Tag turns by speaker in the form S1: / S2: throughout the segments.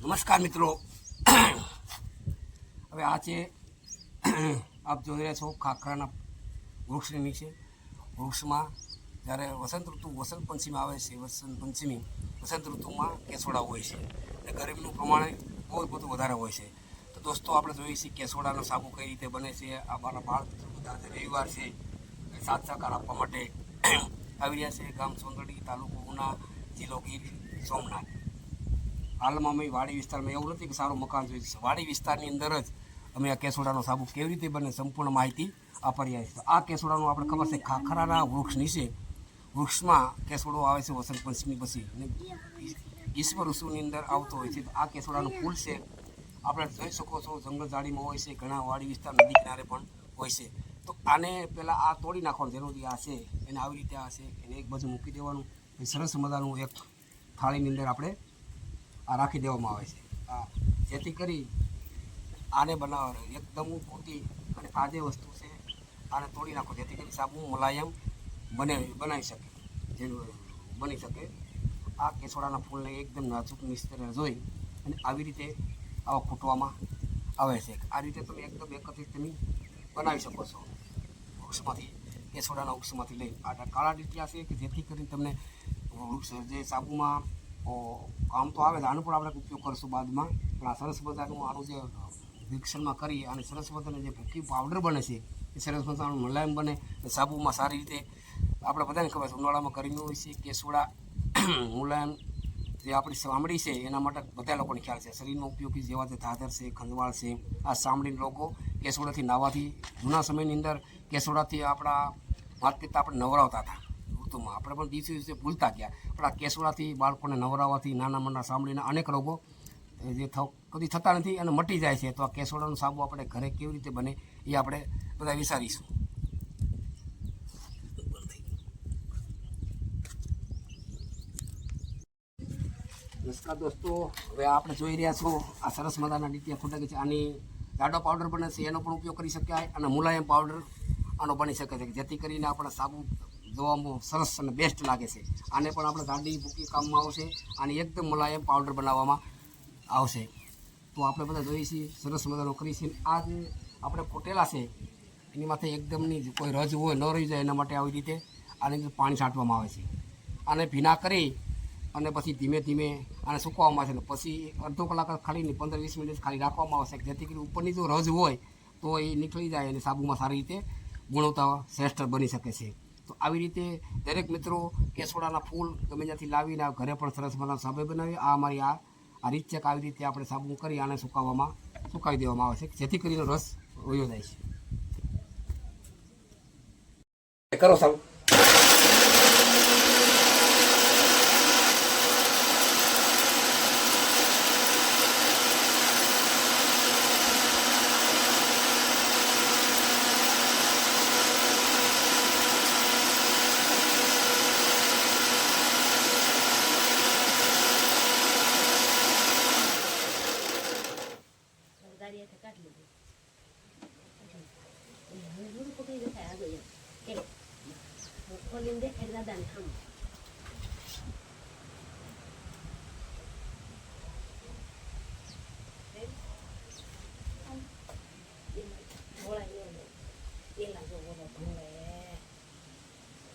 S1: નમસ્કાર મિત્રો, હવે આ છે આપ જોઈ રહ્યા છો ખાખરાના વૃક્ષની નીચે. વૃક્ષમાં જ્યારે વસંત પંચમી આવે છે, વસંત ઋતુમાં કેસોડા હોય છે અને ગરમીનું પ્રમાણે બહુ બધું વધારે હોય છે. તો દોસ્તો, આપણે જોઈએ છીએ કેસોડાનો સાબુ કઈ રીતે બને છે. આ મારા બાળ બધા રવિવાર છે સાથ સહકાર આપવા માટે આવી રહ્યા છે. ગામ સોંદડી, તાલુકો ઉના, જિલ્લો ગીર સોમનાથ. હાલમાં અમે વાડી વિસ્તારમાં, એવું નથી કે સારું મકાન જોઈએ છે, વાડી વિસ્તારની અંદર જ અમે આ કેસોડાનો સાબુ કેવી રીતે બને સંપૂર્ણ માહિતી આપી રહ્યા છીએ. તો આ કેસોડાનું આપણે ખબર છે ખાખરાના વૃક્ષ નીચે, વૃક્ષમાં કેસોડો આવે છે વસંત પંચમી પછી અને ગ્રીષ્મ ઋતુની અંદર આવતો હોય છે. તો આ કેસોડાનું ફૂલ છે, આપણે જોઈ શકો છો જંગલ ઝાડીમાં હોય છે, ઘણા વાડી વિસ્તાર નદી કિનારે પણ હોય છે. તો આને પહેલાં આ તોડી નાખવાનું જરૂરી આ છે, એને આવી રીતે આ છે એને એક બાજુ મૂકી દેવાનું. સરસ મજાનું એક થાળીની અંદર આપણે આ રાખી દેવામાં આવે છે, જેથી કરી આને બનાવવા એકદમ પોતી અને આ જે વસ્તુ છે આને તોડી નાખો, જેથી કરી સાબુ મુલાયમ બનાવી શકે, જેનું બની શકે. આ કેસોડાના ફૂલને એકદમ નાજુક મિસ્ત્રી જોઈ અને આવી રીતે આવા ખૂટવામાં આવે છે. આ રીતે તમે એકદમ એકત્રિત તમે બનાવી શકો છો વૃક્ષમાંથી, કેસોડાના વૃક્ષમાંથી લઈ. આ કાળા ડીટિયા છે કે જેથી કરીને તમને વૃક્ષ જે સાબુમાં કામ તો આવે છે, આનો પણ આપણે ઉપયોગ કરીશું બાદમાં. પણ આ સરસ મજાનું આનું જે વિકસનમાં કરી અને સરસ મજાનું જે ભૂકી પાવડર બને છે એ સરસ મજાનું મુલાયમ બને, સાબુમાં સારી રીતે. આપણે બધાને ખબર છે ઉનાળામાં ગરમી હોય છે, કેસોડા મુલાયમ જે આપણી ચામડી છે એના માટે બધા લોકોને ખ્યાલ છે. શરીરમાં ઉપયોગી જેવા તે ધાધર છે, ખંજવાળ છે, આ ચામડીના લોકો કેસોડાથી નાહવાથી, જૂના સમયની અંદર કેસોડાથી આપણા માતા પિતા આપણે નવરાવતા હતા ઋતુમાં. આપણે પણ દિવસે ભૂલતા ગયા, પણ આ કેસોડાથી બાળકોને નવરાવવાથી નાના મોટા ચામડીના અનેક રોગો જે કદી થતા નથી અને મટી જાય છે. તો આ કેસોડાનું સાબુ આપણે ઘરે કેવી રીતે બને એ આપણે બધા વિચારીશું. નમસ્કાર દોસ્તો, હવે આપણે જોઈ રહ્યા છો આ સરસ મજાના ડીટિયા ખૂટે છે. આની જાડો પાવડર બને છે, એનો પણ ઉપયોગ કરી શકાય અને મુલાયમ પાવડર આનો બની શકે છે, જેથી કરીને આપણે સાબુ જોવામાં સરસ અને બેસ્ટ લાગે છે. આને પણ આપણે ગાડી ભૂકી કામમાં આવશે, આની એકદમ મુલાયમ પાવડર બનાવવામાં આવશે. તો આપણે બધા જોઈએ છીએ સરસ મજાનો કરી છે. આ જે આપણે કોટેલા છે એની માથે એકદમની કોઈ રજ હોય ન રહી જાય એના માટે આવી રીતે આની અંદર પાણી છાંટવામાં આવે છે. આને ભીના કરી અને પછી ધીમે ધીમે આને સૂકવવામાં આવે છે. પછી અડધો કલાક ખાલી 15-20 મિનિટ ખાલી રાખવામાં આવશે, જેથી કરી ઉપરની જો રજ હોય તો એ નીકળી જાય અને સાબુમાં સારી રીતે ગુણવત્તા શ્રેષ્ઠ બની શકે છે. તો આવી રીતે દરેક મિત્રો કેસોડાના ફૂલ ગમે ત્યાંથી લાવીને ઘરે પણ સરસ મજાનો સાબુ બનાવી. આ અમારી આ રીત છે કે આવી રીતે આપણે સાબુ કરી આને સુકાવી દેવામાં આવે છે, જેથી કરીને રસ વયો જાય છે. કરો સારું.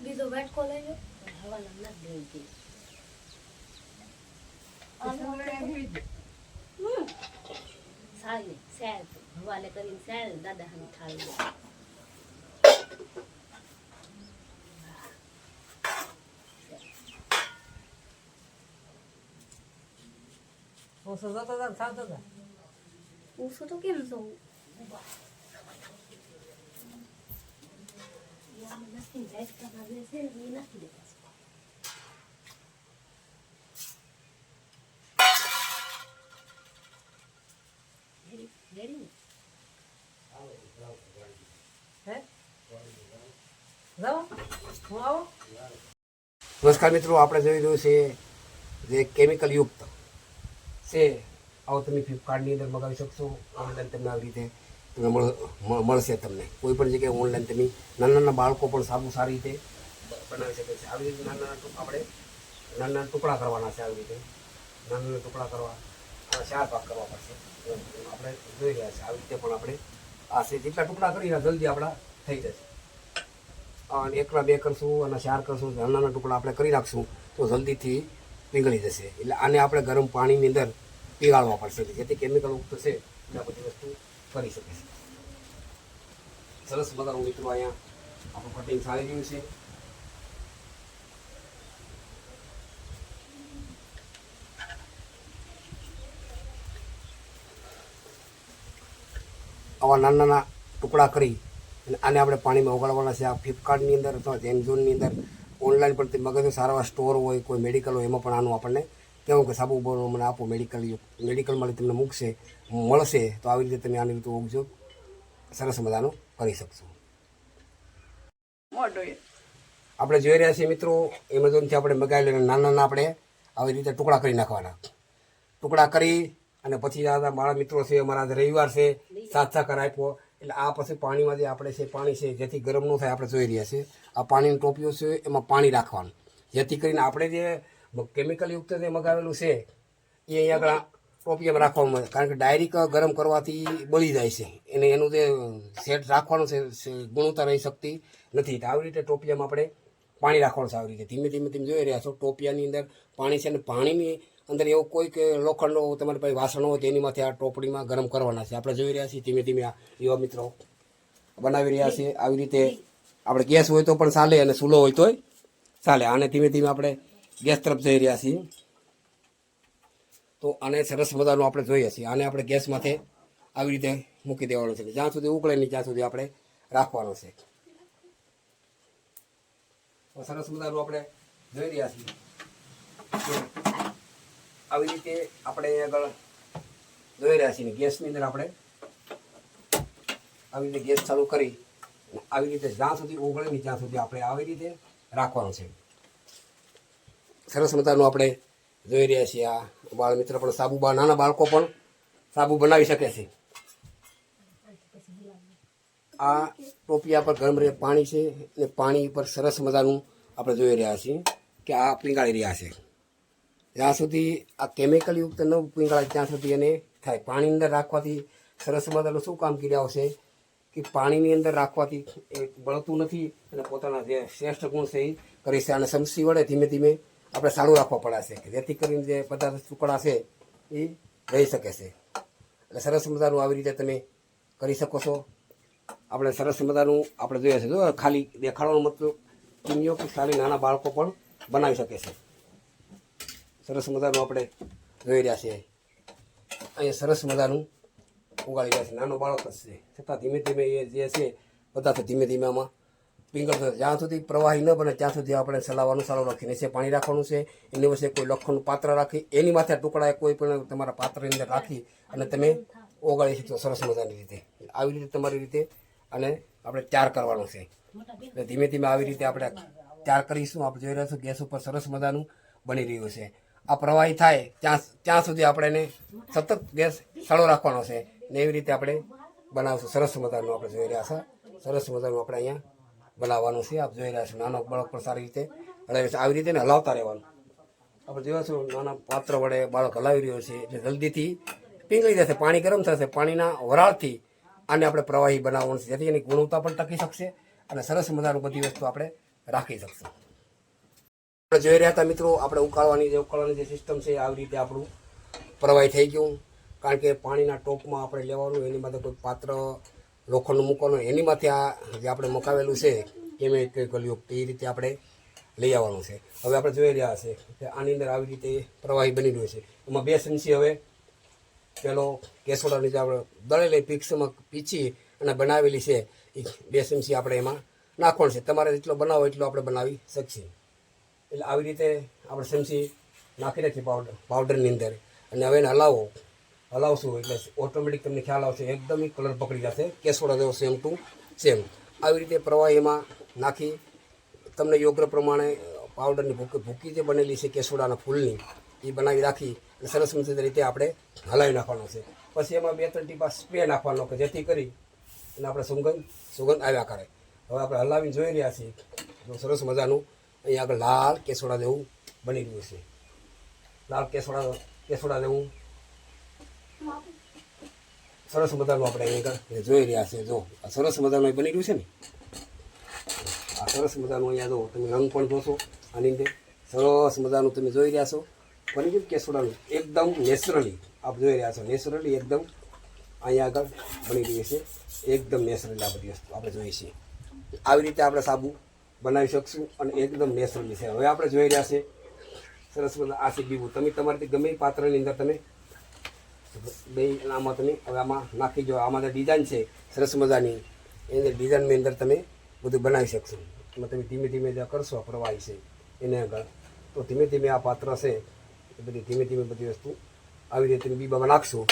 S2: બીજો વાટકો લઈ લો, હવાના નથી દેતી. સારી સેલ હવાલે કરીને સેલ દાદા હાની થાળી ઓછો તો કેમ જવું? નથી દેતા.
S1: નમસ્કાર મિત્રો, આપણે જોઈ રહ્યું છે જે કેમિકલ યુક્ત છે, આવો તમે ફ્લિપકાર્ટની અંદર મગાવી શકશો. ઓનલાઈન તમને આવી રીતે તમે મળશે. તમને કોઈ પણ જગ્યાએ ઓનલાઈન તમે નાના બાળકો પણ સાબુ સારી રીતે બનાવી શકે છે. આવી રીતે નાના ટુકડા કરવાના છે. આવી રીતે નાના ટુકડા કરવા ચાર ભાગ કરવા પડશે. આપણે જોઈ રહ્યા છીએ આવી રીતે પણ આપણે આ છે જેટલા ટુકડા કરીને જલ્દી આપણા થઈ જશે. અને એકલા બે કરશું અને ચાર કરશું, નાના ટુકડા આપણે કરી નાખશું તો જલ્દીથી પીગળી જશે. એટલે આને આપણે ગરમ પાણીની અંદર પીગાળવા પડશે, જેથી કેમિકલ મુક્ત છે એટલે આ બધી વસ્તુ કરી શકે છે. સરસ મજાનું મિત્રો અહીંયા આપણું કટિંગ ચાલી રહ્યું છે. આવા નાના નાના ટુકડા કરી અને આને આપણે પાણીમાં ઉગાડવાના છે. આ ફ્લિપકાર્ટની અંદર અથવા એમેઝોનની અંદર ઓનલાઈન પણ તે મગજ સારા સ્ટોર હોય, કોઈ મેડિકલ હોય, એમાં પણ આનું આપણને કહેવું કે સાબુ બોલો મને આપો, મેડિકલમાં તમને મળશે. તો આવી રીતે તમે આની રીતે ઉપયોગ સરસ મજાનો કરી શકશો. આપણે જોઈ રહ્યા છીએ મિત્રો, એમેઝોનથી આપણે મગાવી લઈને નાના નાના આપણે આવી રીતે ટુકડા કરી નાખવાના. ટુકડા કરી અને પછી આ મારા મિત્રો છે, અમારા રવિવાર છે, સાત સાકર આપ્યો એટલે આ પછી પાણીમાં જે આપણે છે પાણી છે જેથી ગરમ ન થાય આપણે જોઈ રહ્યા છીએ. આ પાણીની ટોપીઓ છે એમાં પાણી રાખવાનું, જેથી કરીને આપણે જે કેમિકલ યુક્ત જે મગાવેલું છે એ અહીંયા આગળ ટોપીમાં રાખવામાં આવે. કારણ કે ડાયરેક્ટ ગરમ કરવાથી બળી જાય છે, એનું જે સેટ રાખવાનું છે ગુણવત્તા રહી શકતી નથી. આવી રીતે ટોપિયામાં આપણે પાણી રાખવાનું છે. આવી રીતે ધીમે ધીમે તમે જોઈ રહ્યા છો ટોપિયાની અંદર પાણી છે, અને પાણીની અંદર એવું કોઈ કે લોખંડનો તમારી પાસે વાસણ હોય તેની માથે આ ટોપડીમાં ગરમ કરવાના છે. આપણે જોઈ રહ્યા છીએ ધીમે ધીમે યુવા મિત્રો બનાવી રહ્યા છે. આવી રીતે આપણે ગેસ હોય તો પણ ચાલે અને ચૂલો હોય તોય ચાલે. આને ધીમે ધીમે આપણે ગેસ તરફ જઈ રહ્યા છીએ. તો આને સરસ મજાનું આપણે જોઈએ છીએ. આને આપણે ગેસ માથે આવી રીતે મૂકી દેવાનું છે, જ્યાં સુધી ઉકળે નહીં ત્યાં સુધી આપણે રાખવાનું છે. સરસ મજાનું આપણે જોઈ રહ્યા છીએ. આવી રીતે આપણે આગળ જોઈ રહ્યા છીએ ગેસની અંદર આપણે આવી રીતે ગેસ ચાલુ કરી આવી રીતે જ્યાં સુધી ઉકળે નહીં ત્યાં સુધી આપણે આવી રીતે રાખવાનું છે. સરસ મજાનું આપણે જોઈ રહ્યા છીએ. આ બાળ મિત્ર પણ સાબુ નાના બાળકો પણ સાબુ બનાવી શકે છે. આ ટોપિયા પર ગરમ પાણી છે અને પાણી પર સરસ મજાનું આપણે જોઈ રહ્યા છીએ કે આ પીંગાળી રહ્યા છે. જ્યાં સુધી આ કેમિકલ યુક્ત ન પીંગાળે ત્યાં સુધી એને થાય. પાણીની અંદર રાખવાથી સરસ મજાનું શું કામ કરી આવશે કે પાણીની અંદર રાખવાથી એ બળતું નથી અને પોતાના જે શ્રેષ્ઠ ગુણ છે એ કરી છે. અને સમસી વડે ધીમે ધીમે આપણે સારું રાખવા પડે છે, જેથી કરીને જે બધા ટુકડા છે એ રહી શકે છે. એટલે સરસ મજાનું આવી રીતે તમે કરી શકો છો. આપણે સરસ મજાનું આપણે જોઈએ છે. જો ખાલી દેખાડવાનો મતલબ કિમીઓ કે ખાલી નાના બાળકો પણ બનાવી શકે છે. સરસ મજાનું આપણે જોઈ રહ્યા છીએ. અહીંયા સરસ મજાનું ઉગાડી રહ્યા છે. નાનો બાળક જ છે છતાં ધીમે ધીમે એ જે છે બધા ધીમે ધીમે આમાં પીંગળતો. જ્યાં સુધી પ્રવાહી ન બને ત્યાં સુધી આપણે ચલાવવાનું ચાલુ રાખીને છે પાણી રાખવાનું છે. એની વચ્ચે કોઈ લોખંડનું પાત્ર રાખી એની માથે ટુકડા કોઈ પણ તમારા પાત્રની અંદર રાખી અને તમે ઓગાળી શકશો સરસ મજાની રીતે. આવી રીતે તમારી રીતે અને આપણે તૈયાર કરવાનું છે. એટલે ધીમે ધીમે આવી રીતે આપણે તૈયાર કરીશું. આપણે જોઈ રહ્યા છો ગેસ ઉપર સરસ મજાનું બની રહ્યું છે. આ પ્રવાહી થાય ત્યાં સુધી આપણે એને સતત ગેસ ચાલુ રાખવાનો છે ને એવી રીતે આપણે બનાવશું. સરસ મજાનું આપણે જોઈ રહ્યા છો. સરસ મજાનું આપણે અહીંયા બનાવવાનું છે. આપ જોઈ રહ્યા છો નાનો બાળક પણ સારી રીતે હલાવે છે. આવી રીતે ને હલાવતા રહેવાનું. આપણે જોયા છો નાના પાત્ર વડે બાળક હલાવી રહ્યો છે એટલે જલ્દીથી પીંગળી જશે. પાણી ગરમ થશે, પાણીના વરાળથી આને આપણે પ્રવાહી બનાવવાનું છે, જેથી એની ગુણવત્તા પણ ટકી શકશે અને સરસ મજાનું બધી વસ્તુ આપણે રાખી શકશું. આપણે જોઈ રહ્યા હતા મિત્રો આપણે ઉકાળવાની જે સિસ્ટમ છે આવી રીતે આપણું પ્રવાહી થઈ ગયું. કારણ કે પાણીના ટોપમાં આપણે લેવાનું, એની માથે કોઈ પાત્ર લોખંડનું મૂકવાનું, એની માથે આ જે આપણે મુકાવેલું છે કેમિકલ યુક્ત એ રીતે આપણે લઈ આવવાનું છે. હવે આપણે જોઈ રહ્યા છે કે આની અંદર આવી રીતે પ્રવાહી બની રહ્યું છે. એમાં 2 ચમચી હવે પેલો કેસોડાની જે આપણે દળેલી પીક્સમાં પીછી અને બનાવેલી છે એ 2 ચમચી આપણે એમાં નાખવાનું છે. તમારે જેટલો બનાવો એટલો આપણે બનાવી શકીએ. એટલે આવી રીતે આપણે ચમચી નાખી રાખીએ પાવડરની અંદર અને હવે એને હલાવશું એટલે ઓટોમેટિક તમને ખ્યાલ આવશે, એકદમ કલર પકડી જશે કેસોડા જેવો સેમ ટુ સેમ. આવી રીતે પ્રવાહી એમાં નાખી તમને યોગ્ય પ્રમાણે પાવડરની ભૂકી જે બનેલી છે કેસોડાના ફૂલની એ બનાવી રાખી અને સરસ મજાની રીતે આપણે હલાવી નાખવાનો છે. પછી એમાં 2-3 ટીપા સ્પ્રે નાખવાનો કે જેથી કરી અને આપણે સુગંધ આવ્યા કરે. હવે આપણે હલાવીને જોઈ રહ્યા છીએ સરસ મજાનું અહીંયા આગળ લાલ કેસોડા જેવું બની રહ્યું છે. લાલ કેસોડા જેવું સરસ મજાનું આપણે અહીંયા આગળ જોઈ રહ્યા છે. જો આ સરસ મજાનું બની રહ્યું છે ને, આ સરસ મજાનું અહીંયા જો તમે રંગ પણ જોશો આની અંદર સરસ મજાનું તમે જોઈ રહ્યા છો. બની ગયું કેસુડાનું એકદમ નેચરલી આપ જોઈ રહ્યા છો. નેચરલી એકદમ અહીંયા આગળ બની રહી છે. એકદમ નેચરલી આ બધી વસ્તુ આપણે જોઈએ છીએ. આવી રીતે આપણે સાબુ બનાવી શકશું અને એકદમ નેચરલી છે. હવે આપણે જોઈ રહ્યા છે સરસ મજા આ છે બીબું. તમે તમારી ગમે એ પાત્રની અંદર તમે બે આમાં તમે હવે આમાં નાખી જો. આમાં જે ડિઝાઇન છે સરસ મજાની એની અંદર ડિઝાઇનની અંદર તમે બધું બનાવી શકશો. એમાં તમે ધીમે ધીમે જે કરશો પ્રવાહી છે એને આગળ તો ધીમે ધીમે આ પાત્ર છે એ બધી ધીમે ધીમે બધી વસ્તુ આવી રીતે તમે બીબામાં નાખશો.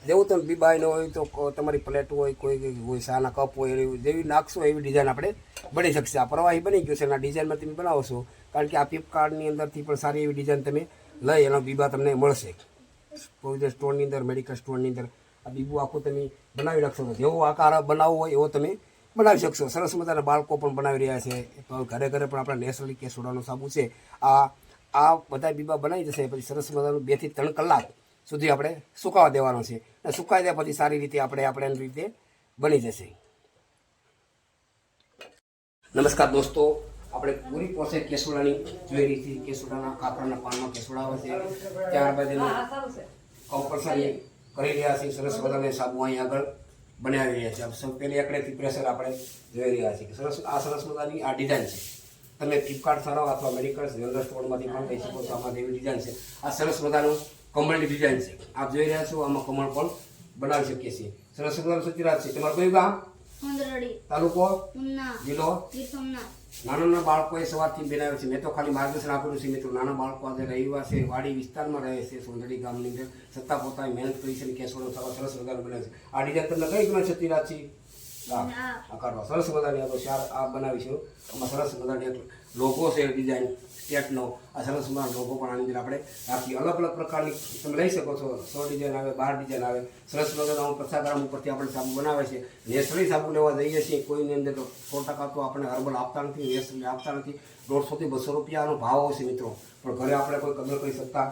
S1: જેવું તમે બીબા ન હોય તો તમારી પ્લેટ હોય કોઈ હોય શાના કપ હોય જેવી નાખશો એવી ડિઝાઇન આપણે બની શકશે. આ પ્રવાહી બની ગયું છે અને આ ડિઝાઇનમાં તમે બનાવશો કારણ કે આ ફ્લિપકાર્ટની અંદરથી પણ સારી એવી ડિઝાઇન તમે લઈ એનો બીબા તમને મળશે. કોઈ સ્ટોરની અંદર મેડિકલ સ્ટોરની અંદર આ બીબું આખું તમે બનાવી નાખશો તો જેવો આકાર બનાવવો હોય એવો તમે બનાવી શકશો. સરસ મજાના બાળકો પણ બનાવી રહ્યા છે. તો ઘરે ઘરે પણ આપણા નેચરલી કેસુડાનો સાબુ છે. આ બધા બીબા બનાવી જશે પછી સરસ મજાનું 2 થી 3 કલાક સુધી આપણે સુકાવા દેવાનો છે. અને સુકાઈ જાય પછી સારી રીતે આપણે એની રીતે બની જશે. નમસ્કાર દોસ્તો, આપણે પૂરી પ્રોસેસ કેસુડાની જોઈ રહી હતી. કેસુડાના ખાખરાના પાનમાં કેસુડા આવે છે. ત્યારબાદ એનું કમ્પલસરી કરી રહ્યા છીએ. સરસ મજાના સાબુ અહીં આગળ બનાવી રહ્યા છે. સૌ પહેલી એકડેથી પ્રેશર આપણે જોઈ રહ્યા છીએ. સરસ મજાની આ ડિઝાઇન છે. તમે ફ્લિપકાર્ટ સારો અથવા મેડિકલ જનરલ સ્ટોરમાંથી પણ લઈ શકો છો. આમાં એવી ડિઝાઇન છે. આ સરસ મજાનું કમળની ડિઝાઇન છે. આપ જોઈ રહ્યા છો. આમાં કમળ પણ બનાવી શકીએ છીએ. સરસ મજાનું સતીરાજ છે. તમારું કયું ગામ? તાલુકો? જિલ્લો? નાના બાળકોએ સવારથી બનાવ્યો છે. મેં તો ખાલી માર્ગદર્શન આપેલું છે મિત્રો. નાના બાળકો આજે રવિવાર છે, વાડી વિસ્તારમાં રહે છે, સોંદડી ગામની અંદર છતાં પોતાની મહેનત કરી છે. કેસોડો સરસ મજાનું બનાવે છે. આ ડિઝાઇન તમને કઈ ગમે છે સતીરાજથી? આ કાઢવા સરસ મજાની આ બનાવી છે. આમાં સરસ મજાની લોગો છે ડિઝાઇન સ્ટેટનો. આ સરસ મજાનો લોગો પણ આની અંદર આપણે રાખીએ. અલગ અલગ પ્રકારની તમે લઈ શકો છો. 100 ડિઝાઇન આવે, 12 ડિઝાઇન આવે. સરસ મજાનો 50 ગ્રામ ઉપરથી આપણે સાબુ બનાવે છે. નેચરલી સાબુ લેવા જઈએ છીએ કોઈની અંદર તો 100% તો આપણે હર્બલ આપતા નથી, નેચરલી આપતા નથી. 150 થી 200 રૂપિયાનો ભાવ હશે મિત્રો, પણ ઘરે આપણે કોઈ કદર કરી શકતા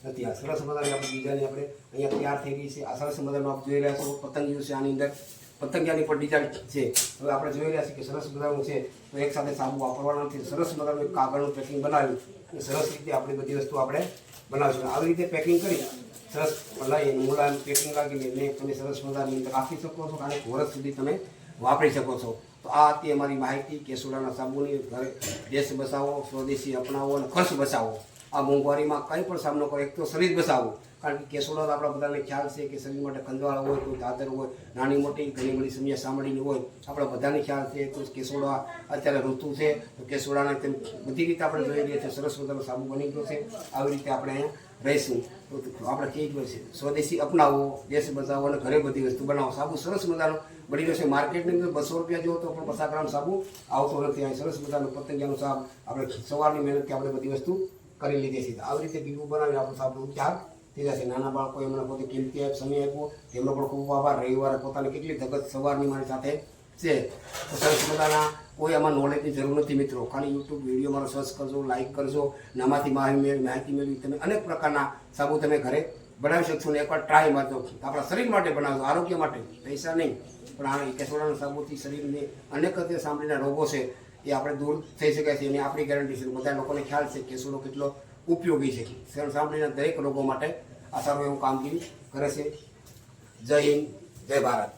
S1: નથી. આ સરસ મજાની આપણી ડિઝાઇન આપણે અહીંયા તૈયાર થઈ ગઈ છે. આ સરસ મજાનું આપ જોઈ રહ્યા છો પતંગિયું છે. આની અંદર પતંગિયાની પણ ડિઝાઇન છે. હવે આપણે જોઈ રહ્યા છીએ કે સરસ મજાનું છે. તો એક સાથે સાબુ વાપરવાનો નથી. સરસ મજાનું એક કાગળનું પેકિંગ બનાવ્યું અને સરસ રીતે આપણી બધી વસ્તુ આપણે બનાવીશું. આવી રીતે પેકિંગ કરી સરસ લઈ મુલાયમ પેકિંગ લાગીને તમે સરસ મજાની અંદર રાખી શકો છો અને વર્ષ સુધી તમે વાપરી શકો છો. તો આ હતી અમારી માહિતી કેસુડાના સાબુની. ઘરે દેશ બચાવો, સ્વદેશી અપનાવો અને ખર્ચ બચાવો. આ મોંઘવારીમાં કંઈ પણ સામનો કરો. એક તો શરીર બચાવો કારણ કે કેસુડા આપણા બધાને ખ્યાલ છે કે શરીર માટે કંદવાળ હોય, કોઈ દાદર હોય, નાની મોટી ઘણી બધી સમસ્યા સાંભળીની હોય. આપણા બધાને ખ્યાલ છે તો કેસુડા અત્યારે ઋતુ છે તો કેસુડાને તેમ બધી રીતે આપણે જોઈ રહીએ છીએ. સરસ મજાનો સાબુ બની ગયો છે. આવી રીતે આપણે અહીંયા રહીશું. તો આપણે કઈ જ છે સ્વદેશી અપનાવો, દેશ બચાવો અને ઘરે બધી વસ્તુ બનાવો. સાબુ સરસ મજાનો બની ગયો છે. માર્કેટની અંદર 200 રૂપિયા જેવો તો પણ 50 ગ્રામ સાબુ આવતો નથી. અહીં સરસ મજાનો પતંગિયાનું સાબુ આપણે સવારની મહેનતથી આપણે બધી વસ્તુ કરી લીધી છે. આવી રીતે બીબું બનાવી આપણું સાબુ તૈયાર થઈ જશે. નાના બાળકો એમને પોતે કિંમતી સમય આપ્યો તેમનો પણ ખૂબ આભાર. રવિવારે પોતાની કેટલી ધગત સવારની મારી સાથે છે. તો સરસ મજાના કોઈ આમાં નોલેજની જરૂર નથી મિત્રો. ખાલી યુટ્યુબ વિડીયો મારો સર્ચ કરજો, લાઇક કરજો અને આમાંથી માહિતી મેળવી તમે અનેક પ્રકારના સાબુ તમે ઘરે બનાવી શકશો. ને એકવાર ટ્રાય મારજો. આપણા શરીર માટે બનાવજો, આરોગ્ય માટે, પૈસા નહીં. પણ આ કેસુડાના સાબુથી શરીરને અનેક રીતે સાંભળીના રોગો છે એ આપણે દૂર થઈ શકે છે. એની આપણી ગેરંટી છે. બધા લોકોને ખ્યાલ છે કેસુડો કેટલો ઉપયોગી છે. સાંભળીના દરેક રોગો માટે આ સારું એવું કામગીરી કરે છે. જય હિન્દ, જય ભારત.